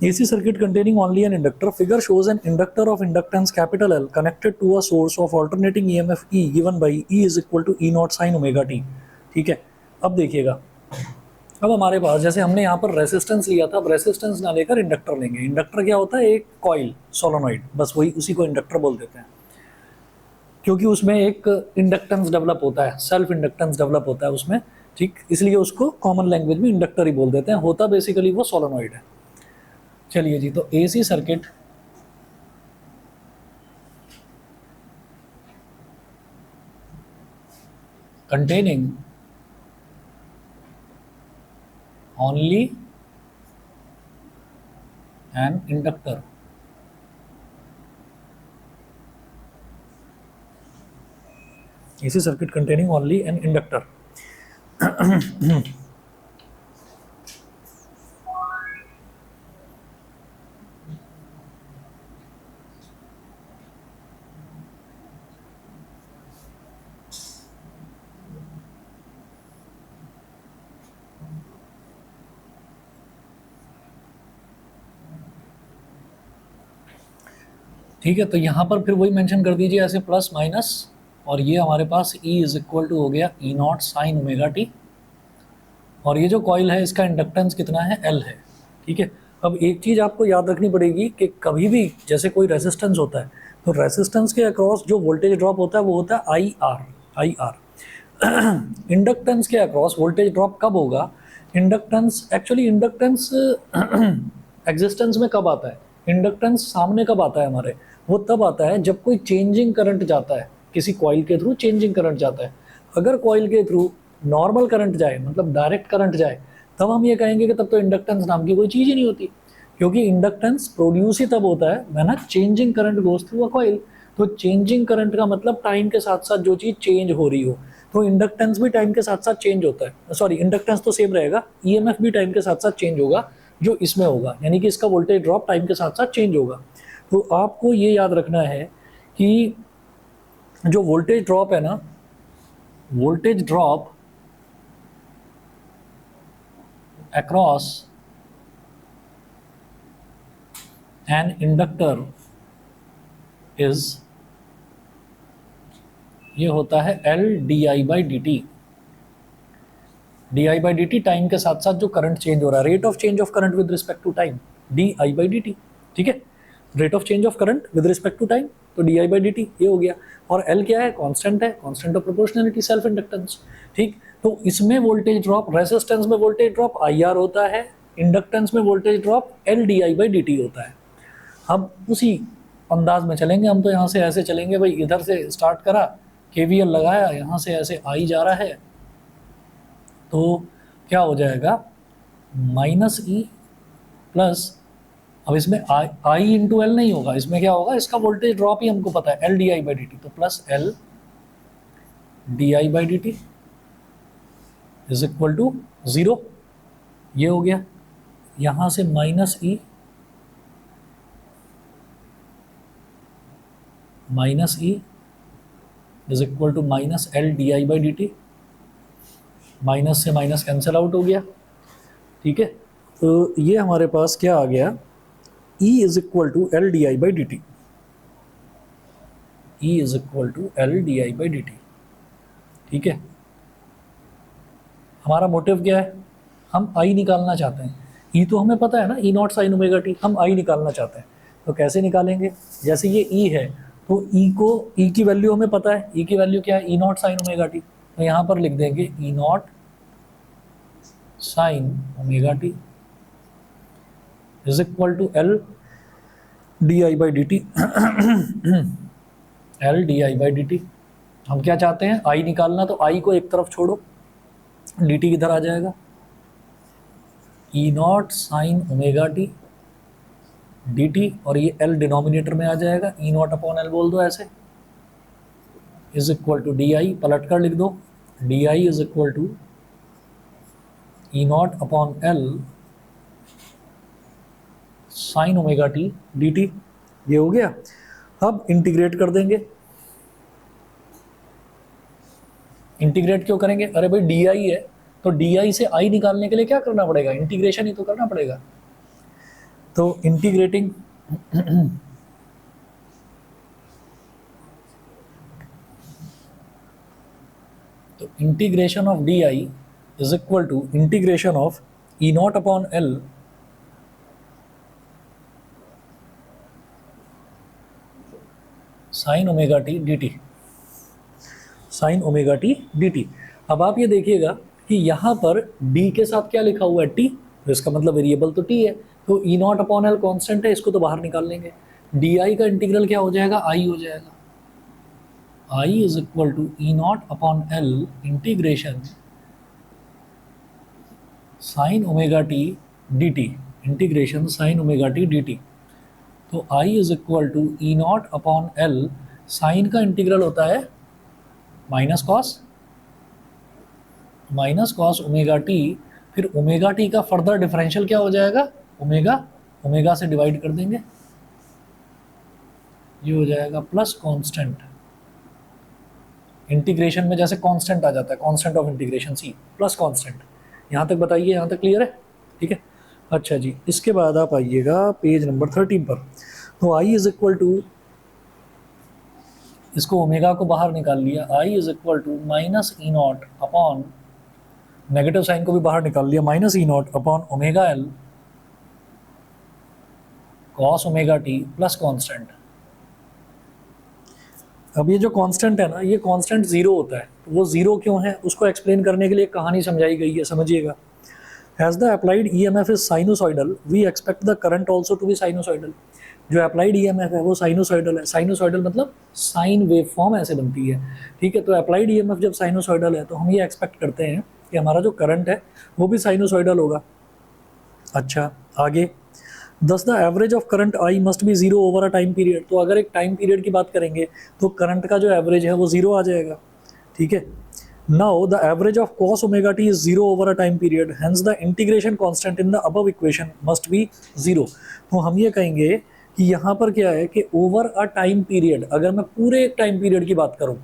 Speaker 1: AC circuit containing only an inductor. Figure shows an inductor of inductance capital L connected to a source of alternating EMF E given by E is equal to E naught sin omega t. ठीक है, अब देखिएगा, अब हमारे पास जैसे हमने यहाँ पर रेसिस्टेंस लिया था, अब रेसिस्टेंस ना लेकर इंडक्टर लेंगे। इंडक्टर क्या होता है? एक कॉइल, सोलोनॉइड, बस वही, उसी को इंडक्टर बोल देते हैं, क्योंकि उसमें एक इंडक्टेंस डेवलप होता है, सेल्फ इंडक्टेंस डेवलप होता है उसमें, ठीक, इसलिए उसको कॉमन लैंग्वेज में इंडक्टर ही बोल देते हैं। होता बेसिकली वो सोलोनॉइड है। चलिए जी, तो AC circuit containing only an inductor AC circuit containing only an inductor ठीक है, तो यहाँ पर फिर वही मेंशन कर दीजिए ऐसे प्लस माइनस, और ये हमारे पास E इज इक्वल टू हो गया E naught sine omega t, और ये जो कॉइल है इसका इंडक्टेंस कितना है? L है। ठीक है, अब एक चीज़ आपको याद रखनी पड़ेगी कि कभी भी जैसे कोई रेजिस्टेंस होता है तो रेजिस्टेंस के अक्रॉस जो वोल्टेज ड्रॉप होता है वो होता है IR। इंडक्टेंस के अक्रॉस वोल्टेज ड्रॉप कब होगा? इंडक्टेंस एग्जिस्टेंस में कब आता है? इंडक्टेंस सामने कब आता है हमारे? वो तब आता है जब कोई चेंजिंग करंट जाता है, किसी कॉइल के थ्रू चेंजिंग करंट जाता है। अगर कॉइल के थ्रू नॉर्मल करंट जाए, मतलब डायरेक्ट करंट जाए, तब हम ये कहेंगे कि तब तो इंडक्टेंस नाम की कोई चीज़ ही नहीं होती, क्योंकि इंडक्टेंस प्रोड्यूस ही तब होता है when changing current goes through a coil. तो चेंजिंग करंट का मतलब टाइम के साथ साथ जो चीज़ चेंज हो रही हो, तो इंडक्टेंस भी टाइम के साथ साथ चेंज होता है। सॉरी, इंडक्टेंस तो सेम रहेगा, EMF भी टाइम के साथ साथ चेंज होगा जो इसमें होगा, यानी कि इसका वोल्टेज ड्रॉप टाइम के साथ साथ चेंज होगा। तो आपको ये याद रखना है कि जो वोल्टेज ड्रॉप है ना, voltage drop across an inductor is, ये होता है L di by dt। di by dt time के साथ साथ जो करंट चेंज हो रहा है, rate of change of current with respect to time, di by dt। ठीक है, rate of change of current with respect to time, तो di by dt ये हो गया। और L क्या है? कांस्टेंट है, constant of proportionality, self inductance. ठीक, तो इसमें वोल्टेज ड्रॉप, रेजिस्टेंस में वोल्टेज ड्रॉप IR होता है, इंडक्टेंस में voltage drop L di by dt होता है। अब उसी अंदाज में चलेंगे हम, तो यहाँ से ऐसे चलेंगे भाई, इधर से स्टार्ट करा, KVL लगाया, यहाँ से ऐसे I जा रहा है, तो क्या हो जाएगा? -E प्लस, अब इसमें I इंटू एल नहीं होगा, इसमें क्या होगा? इसका वोल्टेज ड्रॉप ही हमको पता है, L di by dt, तो plus L di by dt is equal to 0। ये हो गया, यहाँ से -E is equal to -L di by dt, minus से माइनस कैंसिल आउट हो गया। ठीक है, तो ये हमारे पास क्या आ गया? E is equal to L di by dt, E is equal to L di by dt। ठीक है, हमारा मोटिव क्या है? हम I निकालना चाहते हैं। E तो हमें पता है ना, E naught sine omega T, हम I निकालना चाहते हैं, तो कैसे निकालेंगे? जैसे ये E है, तो E की वैल्यू हमें पता है, E की वैल्यू क्या है? E naught sine omega T, तो यहाँ पर लिख देंगे E naught sine omega t is equal to L di by dt। L di by dt, हम क्या चाहते हैं? I निकालना, तो I को एक तरफ छोड़ो, dt किधर आ जाएगा? E naught sine omega t dt, और ये L डिनोमिनेटर में आ जाएगा, E नॉट अपॉन L बोल दो ऐसे, इज इक्वल टू di, पलट कर लिख दो, di is equal to E naught upon L sine omega t dt। ये हो गया। अब इंटीग्रेट कर देंगे। इंटीग्रेट क्यों करेंगे? अरे भाई di है, तो di से I निकालने के लिए क्या करना पड़ेगा? इंटीग्रेशन ही तो करना पड़ेगा। तो इंटीग्रेटिंग तो integration of d i is equal to integration of E naught upon L sine omega T D t, sine omega T D t. अब आप ये देखिएगा कि यहाँ पर डी के साथ क्या लिखा हुआ है, टी, तो इसका मतलब वेरिएबल तो टी है, तो ई नॉट अपॉन एल कॉन्स्टेंट है, इसको तो बाहर निकाल लेंगे। डी आई का इंटीग्रल क्या हो जाएगा, आई हो जाएगा। I is equal to E naught upon L integration sine omega T D T, integration sine omega T D T. तो I is equal to E naught upon L, sine का integral होता है minus cos omega T, फिर omega T का further differential क्या हो जाएगा, omega, omega से डिवाइड कर देंगे, ये हो जाएगा प्लस कांस्टेंट। इंटीग्रेशन में जैसे कांस्टेंट आ जाता है, constant of integration C plus constant. यहाँ तक बताइए, यहाँ तक क्लियर है, ठीक है। अच्छा जी, इसके बाद आप आइएगा पेज नंबर 13 पर। तो आई इज इक्वल टू, इसको ओमेगा को बाहर निकाल लिया, I is equal to minus E naught upon, negative sine को भी बाहर निकाल लिया, minus E naught upon omega L cos omega T plus constant. अब ये जो कांस्टेंट है ना, ये कांस्टेंट जीरो होता है, तो वो जीरो क्यों है उसको एक्सप्लेन करने के लिए कहानी समझाई गई है, समझिएगा। As the applied EMF is sinusoidal, we expect the current also to be sinusoidal। जो अप्लाइड EMF है वो साइनोसॉइडल है। साइनोसॉइडल मतलब साइन वेव फॉर्म ऐसे बनती है, ठीक है। तो अप्लाइड EMF जब साइनोसॉइडल है तो हम ये एक्सपेक्ट करते हैं कि हमारा जो करंट है वो भी साइनोसॉइडल होगा। अच्छा, आगे, दस the average of current I must be zero over a time period. तो अगर एक टाइम पीरियड की बात करेंगे तो करंट का जो एवरेज है वो जीरो आ जाएगा, ठीक है। Now the average of cos omega t is zero over a time period, hence the integration constant in the above equation must be zero। तो हम ये कहेंगे कि यहाँ पर क्या है कि ओवर अ टाइम पीरियड, अगर मैं पूरे एक टाइम पीरियड की बात करूँ,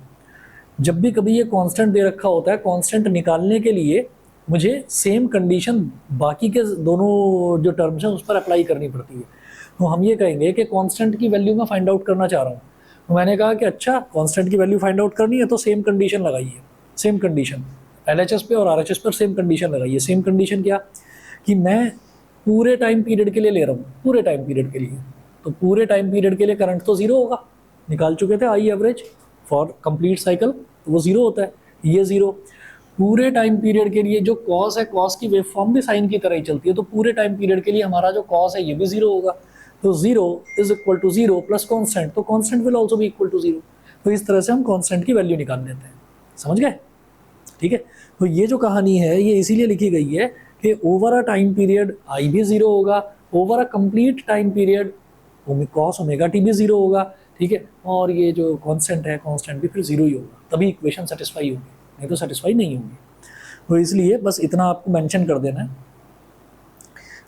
Speaker 1: जब भी कभी ये कांस्टेंट दे रखा होता है, कांस्टेंट निकालने के लिए मुझे सेम कंडीशन बाकी के दोनों जो टर्म्स हैं उस पर अप्लाई करनी पड़ती है। तो हम ये कहेंगे कि कांस्टेंट की वैल्यू मैं फाइंड आउट करना चाह रहा हूँ, तो मैंने कहा कि अच्छा कांस्टेंट की वैल्यू फाइंड आउट करनी है तो सेम कंडीशन लगाइए, सेम कंडीशन LHS पे और RHS पर सेम कंडीशन लगाइए। सेम कंडीशन क्या कि मैं पूरे टाइम पीरियड के लिए ले रहा हूँ, पूरे टाइम पीरियड के लिए, तो पूरे टाइम पीरियड के लिए करंट तो जीरो होगा, निकाल चुके थे I average for complete cycle, तो वो जीरो होता है, ये जीरो। पूरे टाइम पीरियड के लिए जो कॉस है, कॉस की वेव फॉर्म भी साइन की तरह ही चलती है, तो पूरे टाइम पीरियड के लिए हमारा जो कॉस है ये भी जीरो होगा, तो zero is equal to zero plus constant, तो कॉन्स्टेंट विल ऑल्सो भी इक्वल टू जीरो। तो इस तरह से हम कॉन्स्टेंट की वैल्यू निकाल लेते हैं, समझ गए, ठीक है। तो ये जो कहानी है ये इसीलिए लिखी गई है कि over a time period I भी जीरो होगा, over a complete time period cos omega T भी जीरो होगा, ठीक है। और ये जो कांस्टेंट है, कांस्टेंट भी फिर जीरो ही होगा, तभी इक्वेशन सेटिस्फाई होगी, नहीं तो सेटिस्फाई नहीं होगी। तो इसलिए बस इतना आपको मेंशन कर देना है,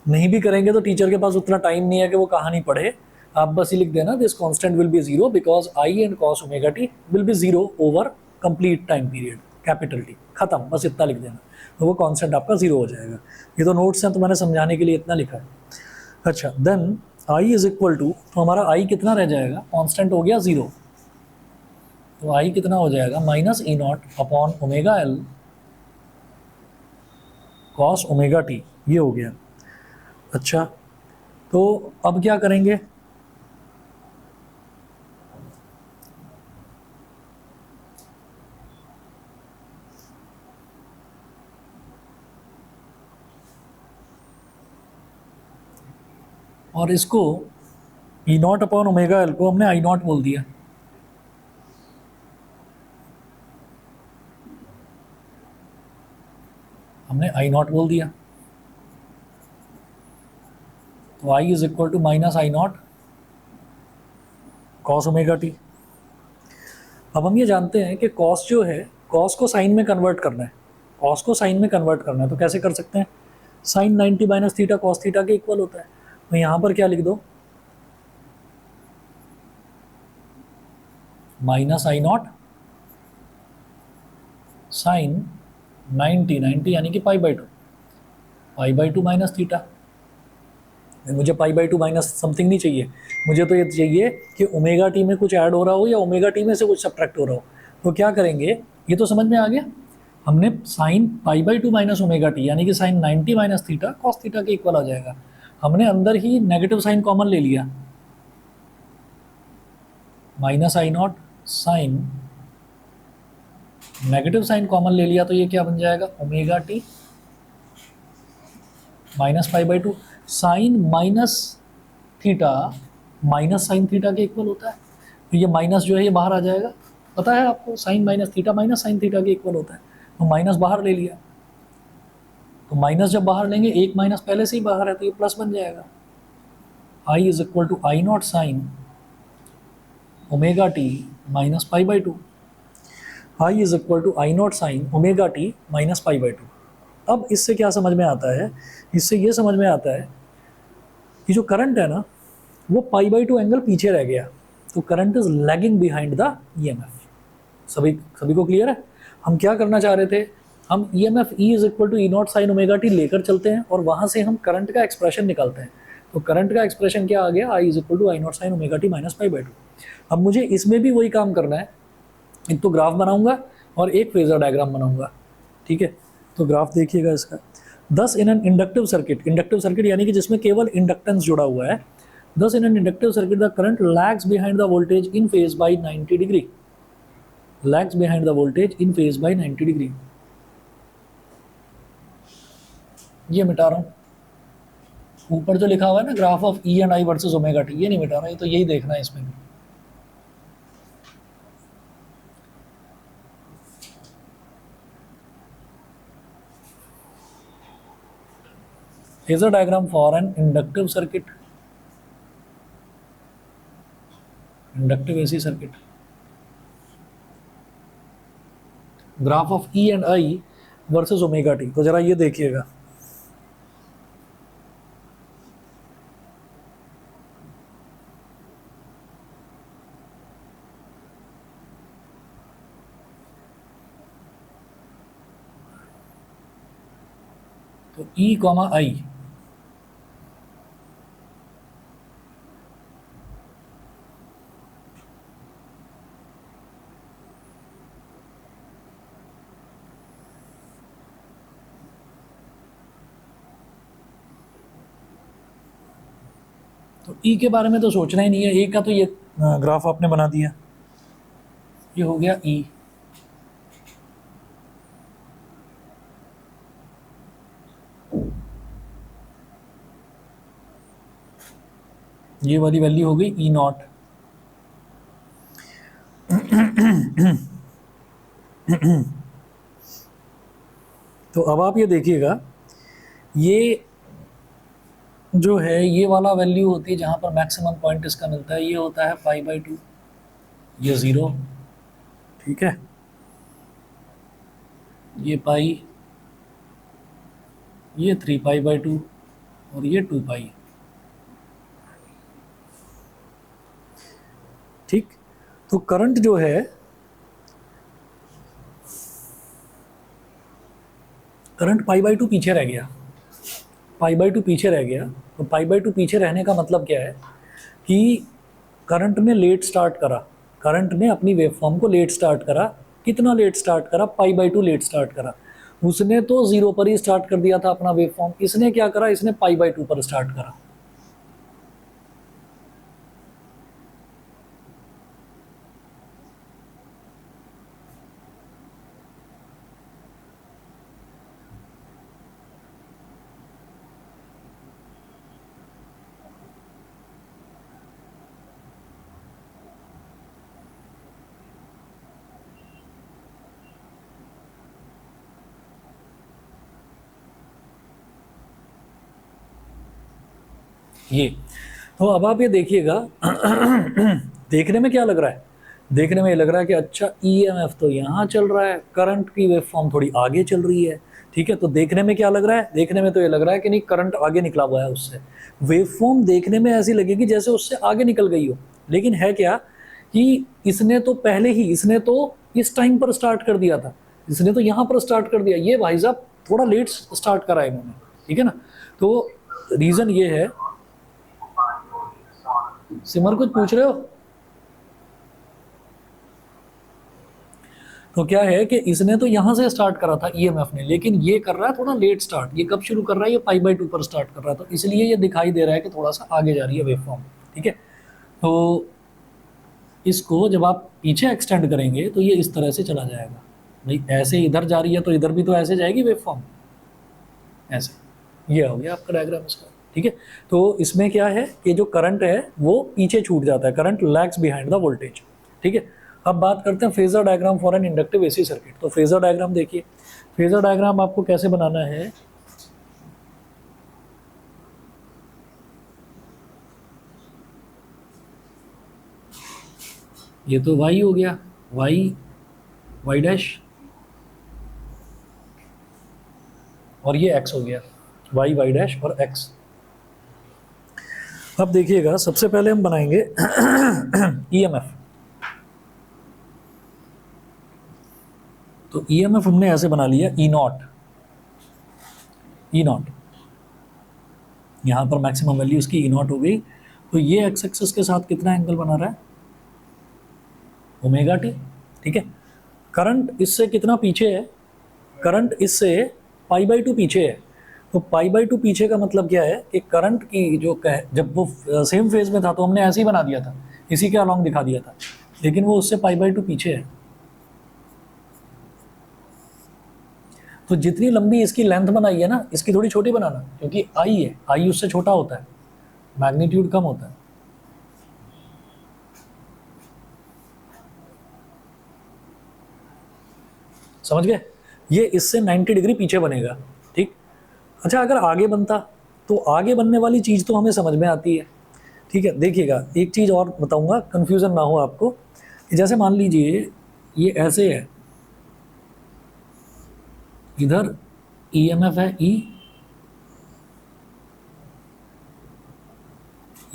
Speaker 1: नहीं भी करेंगे तो टीचर के पास उतना टाइम नहीं है कि वो कहानी पढ़े, आप बस ये लिख देना this constant will be zero because I and cos omega T will be zero over complete time period, capital T, खत्म, बस इतना लिख देना, तो वो कांस्टेंट आपका जीरो हो जाएगा। ये तो नोट्स हैं तो मैंने समझाने के लिए इतना लिखा है। अच्छा, then I is equal to, तो हमारा आई कितना रह जाएगा, कांस्टेंट हो गया जीरो, तो आई कितना हो जाएगा minus E naught upon omega L cos omega T, ये हो गया। अच्छा, तो अब क्या करेंगे, और इसको E naught upon omega L को हमने आई नॉट बोल दिया, हमने आई नॉट बोल दिया, तो I is equal to minus I naught cos omega T. अब हम ये जानते हैं कि कॉस जो है, कॉस को साइन में कन्वर्ट करना है, कॉस को साइन में कन्वर्ट करना है, तो कैसे कर सकते हैं, sine 90 minus theta cos theta के इक्वल होता है, तो यहाँ पर क्या लिख दो, माइनस आई नॉट साइन 90 यानी कि pi by two minus theta, मुझे pi by two minus something नहीं चाहिए, मुझे तो ये चाहिए कि ओमेगा टी में कुछ ऐड हो रहा हो या ओमेगा टी में से कुछ सब्ट्रैक्ट हो रहा हो। तो क्या करेंगे, ये तो समझ में आ गया, हमने sine pi by two minus omega t यानी कि sine 90 minus theta cos theta के इक्वल आ जाएगा। हमने अंदर ही नेगेटिव साइन कॉमन ले लिया, minus I naught sine, negative sign common ले लिया तो ये क्या बन जाएगा, omega t minus pi by two. Sine minus theta minus sine theta के इक्वल होता है, तो ये माइनस जो है ये बाहर आ जाएगा, पता है आपको sine minus theta minus sine theta के इक्वल होता है, तो माइनस बाहर ले लिया, तो माइनस जब बाहर लेंगे एक माइनस पहले से ही बाहर है तो ये प्लस बन जाएगा। I is equal to I naught sine omega t minus pi by two, I is equal to I naught sine omega t minus pi by two. अब इससे क्या समझ में आता है, इससे ये समझ में आता है कि जो करंट है ना वो पाई बाई टू एंगल पीछे रह गया, तो current is lagging behind the EMF. सभी को क्लियर है? हम क्या करना चाह रहे थे, हम EMF E is equal to E naught sine omega t लेकर चलते हैं और वहाँ से हम करंट का एक्सप्रेशन निकालते हैं। तो करंट का एक्सप्रेशन क्या आ गया, I is equal to I naught sine omega t minus pi by two. अब मुझे इसमें भी वही काम करना है, एक तो ग्राफ बनाऊंगा और एक फेजर डायग्राम बनाऊंगा, ठीक है। तो ग्राफ देखिएगा इसका, 10 इन एन इंडक्टिव सर्किट यानी कि जिसमें केवल इंडक्टेंस जुड़ा हुआ है, 10 in an inductive circuit the current lags behind the voltage in phase by 90 degree, lags behind the voltage in phase by 90 degree. ये मिटा रहा हूं, ऊपर जो लिखा हुआ है ना graph of E and I versus omega T, ये नहीं मिटा रहा, ये तो यही देखना है इसमें भी। Phasor diagram for an inductive circuit, inductive AC circuit, graph of E and I versus omega t। तो जरा ये देखिएगा, तो E कॉमा आई, तो ई के बारे में तो सोचना ही नहीं है, ए का तो ये ग्राफ आपने बना दिया, ये हो गया ई। ये वाली वैल्यू हो गई ई नॉट। तो अब आप ये देखिएगा, ये जो है ये वाला वैल्यू होती है जहाँ पर मैक्सिमम पॉइंट इसका मिलता है, ये होता है पाई बाई टू, ये 0, ठीक है, ये पाई, ये 3 पाई बाई टू और ये 2 पाई, ठीक। तो करंट जो है करंट पाई बाई टू पीछे रह गया, पाई बाई टू पीछे रह गया। तो पाई बाई टू पीछे रहने का मतलब क्या है कि करंट ने लेट स्टार्ट करा, करंट ने अपनी वेवफॉर्म को लेट स्टार्ट करा। कितना लेट स्टार्ट करा, पाई बाई टू लेट स्टार्ट करा। उसने तो 0 पर ही स्टार्ट कर दिया था अपना वेवफॉर्म, इसने क्या करा, इसने पाई बाई टू पर स्टार्ट करा। ये तो अब आप ये देखिएगा, देखने में क्या लग रहा है, देखने में ये लग रहा है कि अच्छा ईएमएफ तो यहाँ चल रहा है, करंट की वेवफॉर्म थोड़ी आगे चल रही है, ठीक है। तो देखने में क्या लग रहा है, देखने में तो ये लग रहा है कि नहीं करंट आगे निकला हुआ है उससे, वेवफॉर्म देखने में ऐसी लगेगी जैसे उससे आगे निकल गई हो, लेकिन है क्या कि इसने तो पहले ही, इसने तो इस टाइम पर स्टार्ट कर दिया था, इसने तो यहाँ पर स्टार्ट कर दिया, ये भाई साहब थोड़ा लेट स्टार्ट करा इन्होंने, ठीक है ना। तो रीज़न ये है सिमर कुछ पूछ रहे हो? तो क्या है कि इसने तो यहां से स्टार्ट करा था ईएमएफ ने, लेकिन ये कर रहा है थोड़ा लेट स्टार्ट। ये कब शुरू कर रहा है? ये π/2 पर स्टार्ट कर रहा है, तो इसलिए ये दिखाई दे रहा है कि थोड़ा सा आगे जा रही है वेवफॉर्म। ठीक है, तो इसको जब आप पीछे एक्सटेंड करेंगे तो ये इस तरह से चला जाएगा। भाई ऐसे इधर जा रही है तो इधर भी तो ऐसे जाएगी वेवफॉर्म, ऐसे। ये हो गया आपका डायग्राम इसका। ठीक है, तो इसमें क्या है कि जो करंट है वो पीछे छूट जाता है, current lags behind the voltage. ठीक है, अब बात करते हैं phasor diagram for an inductive AC circuit. तो फेजर डायग्राम देखिए, फेजर डायग्राम आपको कैसे बनाना है। ये तो y हो गया, y डैश, और ये x हो गया, y डैश और x। अब देखिएगा, सबसे पहले हम बनाएंगे ईएमएफ। तो ईएमएफ हमने ऐसे बना लिया, ई नॉट, यहां पर मैक्सिमम वैल्यू इसकी ई नॉट हो गई। तो ये एक्स एक्सिस के साथ कितना एंगल बना रहा है? Omega T. ठीक है, करंट इससे कितना पीछे है? करंट इससे π/2 पीछे है। तो π/2 पीछे का मतलब क्या है कि करंट की जो जब वो सेम फेज में था तो हमने ऐसे ही बना दिया था, इसी के अलॉन्ग दिखा दिया था, लेकिन वो उससे π/2 पीछे है। तो जितनी लंबी इसकी लेंथ बनाई है ना, इसकी थोड़ी छोटी बनाना, क्योंकि आई है, आई उससे छोटा होता है, मैग्नीट्यूड कम होता है। समझ गए? ये इससे 90 डिग्री पीछे बनेगा। ठीक, अच्छा अगर आगे बनता तो आगे बनने वाली चीज़ तो हमें समझ में आती है। ठीक है, देखिएगा एक चीज़ और बताऊंगा, कंफ्यूजन ना हो आपको, कि जैसे मान लीजिए ये ऐसे है, इधर ईएमएफ है ई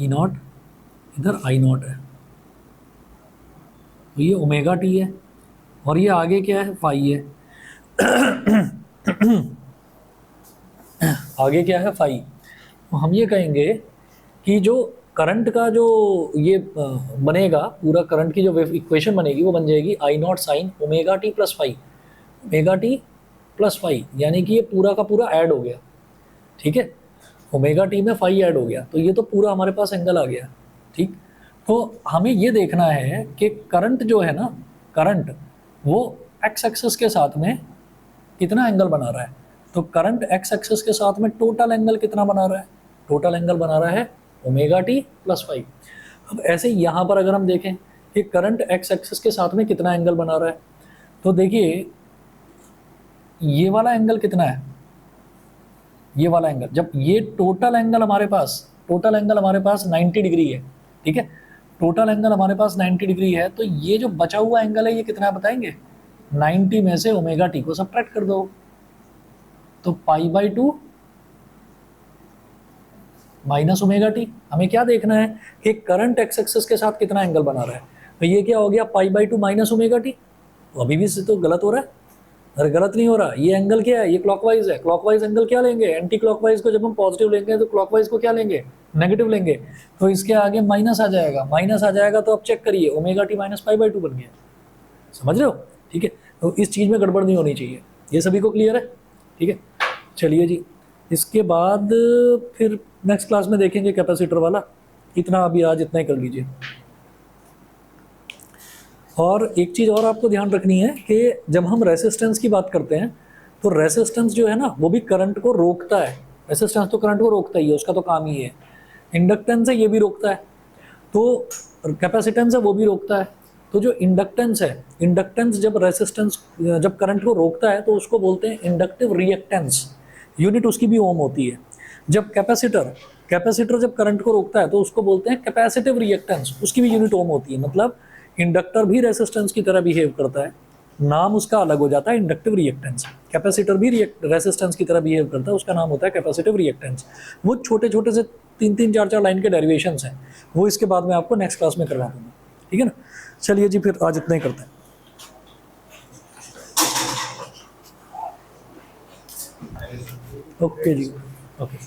Speaker 1: नॉट, इधर आई नॉट है, तो ये ओमेगा टी है, और ये आगे क्या है? फाई है। आगे क्या है? फाई। तो हम ये कहेंगे कि जो करंट का जो ये बनेगा, पूरा करंट की जो इक्वेशन बनेगी वो बन जाएगी I naught sine omega T plus phi, omega T plus phi, यानी कि ये पूरा का पूरा ऐड हो गया। ठीक है, ओमेगा टी में फाई ऐड हो गया, तो ये तो पूरा हमारे पास एंगल आ गया। ठीक, तो हमें ये देखना है कि करंट जो है ना, करंट वो एक्स एक्सिस के साथ में कितना एंगल बना रहा है। तो करंट एक्स एक्सिस के साथ में टोटल एंगल कितना बना रहा है? टोटल एंगल बना रहा है ओमेगा टी प्लस फाई। अब ऐसे यहाँ पर अगर हम देखें कि करंट एक्स एक्सिस के साथ में कितना एंगल बना रहा है, तो देखिए ये वाला एंगल कितना है? ये वाला एंगल, जब ये टोटल एंगल हमारे पास 90 डिग्री है। ठीक है, टोटल एंगल हमारे पास 90 डिग्री है, तो ये जो बचा हुआ एंगल है ये कितना बताएंगे? 90 में से ओमेगा टी को सब्ट्रैक्ट कर दो, तो π/2 माइनस ओमेगा टी। हमें क्या देखना है कि करंट एक्स एक्सिस के साथ कितना एंगल बना रहा है। तो ये क्या हो गया? π/2 माइनस ओमेगा टी। तो अभी भी तो गलत हो रहा है। अरे गलत नहीं हो रहा, ये एंगल क्या है? ये क्लॉकवाइज है। क्लॉकवाइज एंगल क्या लेंगे? एंटी क्लॉकवाइज को जब हम पॉजिटिव लेंगे तो क्लॉकवाइज को क्या लेंगे? नेगेटिव लेंगे। तो इसके आगे माइनस आ जाएगा, माइनस आ जाएगा तो अब चेक करिए, ओमेगा टी माइनस π/2 बन गया। समझ रहे हो? ठीक है, तो इस चीज़ में गड़बड़ नहीं होनी चाहिए। ये सभी को क्लियर है? ठीक है, चलिए जी, इसके बाद फिर नेक्स्ट क्लास में देखेंगे कैपेसिटर वाला। इतना अभी आज इतना ही कर लीजिए। और एक चीज़ और आपको ध्यान रखनी है कि जब हम रेसिस्टेंस की बात करते हैं तो रेसिस्टेंस जो है ना वो भी करंट को रोकता है। रेसिस्टेंस तो करंट को रोकता ही है, उसका तो काम ही है। इंडक्टेंस है ये भी रोकता है, तो कैपेसिटेंस है वो भी रोकता है। तो जो इंडक्टेंस है, इंडक्टेंस जब रेसिस्टेंस जब करंट को रोकता है तो उसको बोलते हैं इंडक्टिव रिएक्टेंस, यूनिट उसकी भी ओम होती है। जब कैपेसिटर जब करंट को रोकता है तो उसको बोलते हैं कैपेसिटिव रिएक्टेंस, उसकी भी यूनिट ओम होती है। मतलब इंडक्टर भी रेसिस्टेंस की तरह बिहेव करता है, नाम उसका अलग हो जाता है इंडक्टिव रिएक्टेंस। कैपेसिटर भी रेसिस्टेंस की तरह बिहेव करता है, उसका नाम होता है कैपेसिटिव रिएक्टेंस। वो छोटे छोटे से 3-3, 4-4 लाइन के डेरिवेशंस हैं, वो इसके बाद में आपको नेक्स्ट क्लास में करवा दूंगा। ठीक है ना? चलिए जी, फिर आज इतना ही करते हैं। ओके जी, ओके।